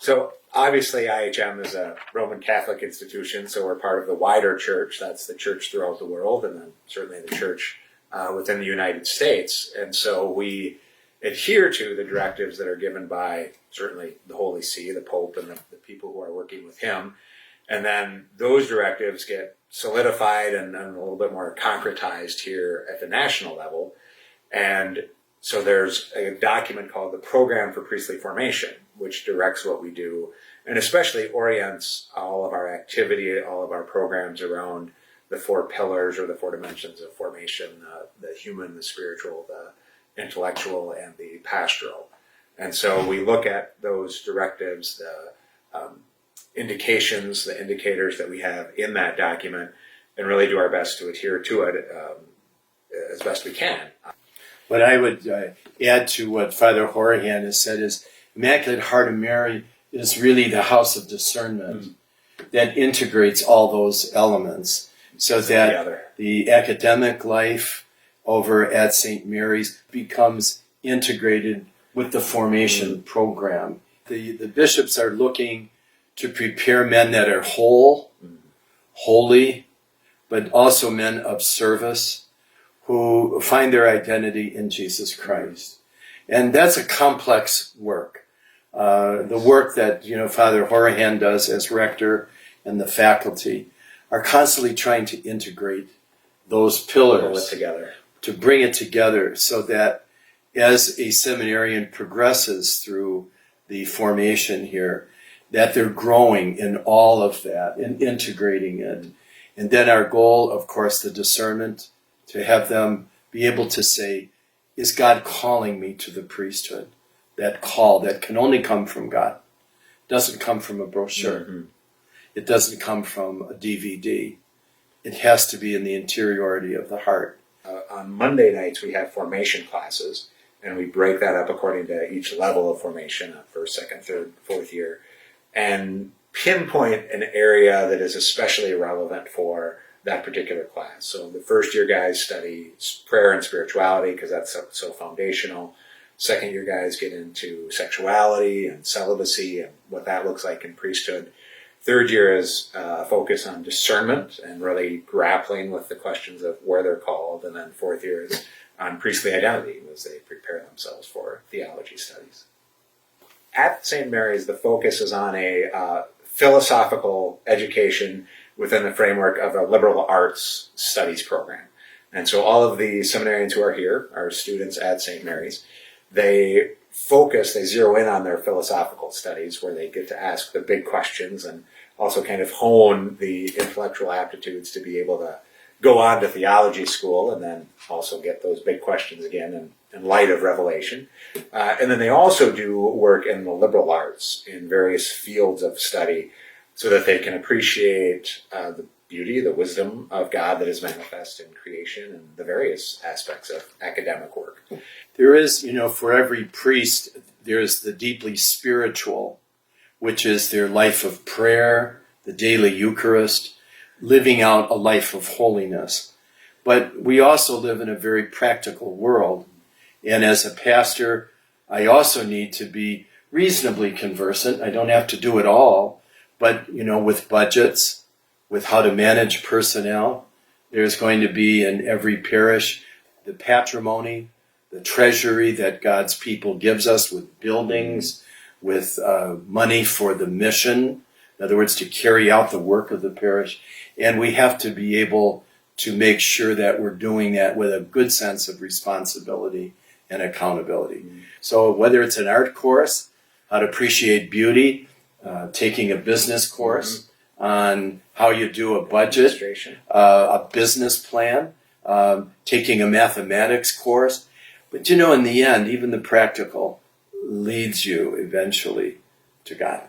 So obviously IHM is a Roman Catholic institution, so we're part of the wider church. That's the church throughout the world, and then certainly the church within the United States. And so we adhere to the directives that are given by certainly the Holy See, the Pope, and the people who are working with him. And then those directives get solidified and a little bit more concretized here at the national level. And so there's a document called the Program for Priestly Formation, which directs what we do and especially orients all of our activity, all of our programs around the four pillars or the four dimensions of formation, the human, the spiritual, the intellectual, and the pastoral. And so we look at those directives, the indications, the indicators that we have in that document, and really do our best to adhere to it as best we can. What I would add to what Father Horihan has said is Immaculate Heart of Mary is really the house of discernment that integrates all those elements so that the academic life over at St. Mary's becomes integrated with the formation program. The bishops are looking to prepare men that are whole, holy, but also men of service who find their identity in Jesus Christ. And that's a complex work. The work that Father Horihan does as rector and the faculty are constantly trying to integrate those pillars together, to bring it together so that as a seminarian progresses through the formation here, that they're growing in all of that and integrating it. And then our goal, of course, the discernment, to have them be able to say, is God calling me to the priesthood? That call that can only come from God. It doesn't come from a brochure. Mm-hmm. It doesn't come from a DVD. It has to be in the interiority of the heart. On Monday nights, we have formation classes, and we break that up according to each level of formation, first, second, third, fourth year, and pinpoint an area that is especially relevant for that particular class. So the first year guys study prayer and spirituality because that's so foundational. Second year guys get into sexuality and celibacy and what that looks like in priesthood. Third year is a focus on discernment and really grappling with the questions of where they're called. And then fourth year is on priestly identity as they prepare themselves for theology studies. At St. Mary's, the focus is on a philosophical education within the framework of a liberal arts studies program. And so all of the seminarians who are here are students at St. Mary's. They zero in on their philosophical studies where they get to ask the big questions and also kind of hone the intellectual aptitudes to be able to go on to theology school and then also get those big questions again in light of Revelation. And then they also do work in the liberal arts in various fields of study so that they can appreciate the beauty, the wisdom of God that is manifest in creation and the various aspects of academic work. There is, for every priest, there's the deeply spiritual, which is their life of prayer, the daily Eucharist, living out a life of holiness. But we also live in a very practical world. And as a pastor, I also need to be reasonably conversant. I don't have to do it all, but, with budgets, with how to manage personnel. There's going to be in every parish the patrimony, the treasury that God's people gives us with buildings, with money for the mission, in other words, to carry out the work of the parish. And we have to be able to make sure that we're doing that with a good sense of responsibility and accountability. Mm-hmm. So whether it's an art course, how to appreciate beauty, taking a business course on how you do a budget, a business plan, taking a mathematics course. But in the end, even the practical leads you eventually to God.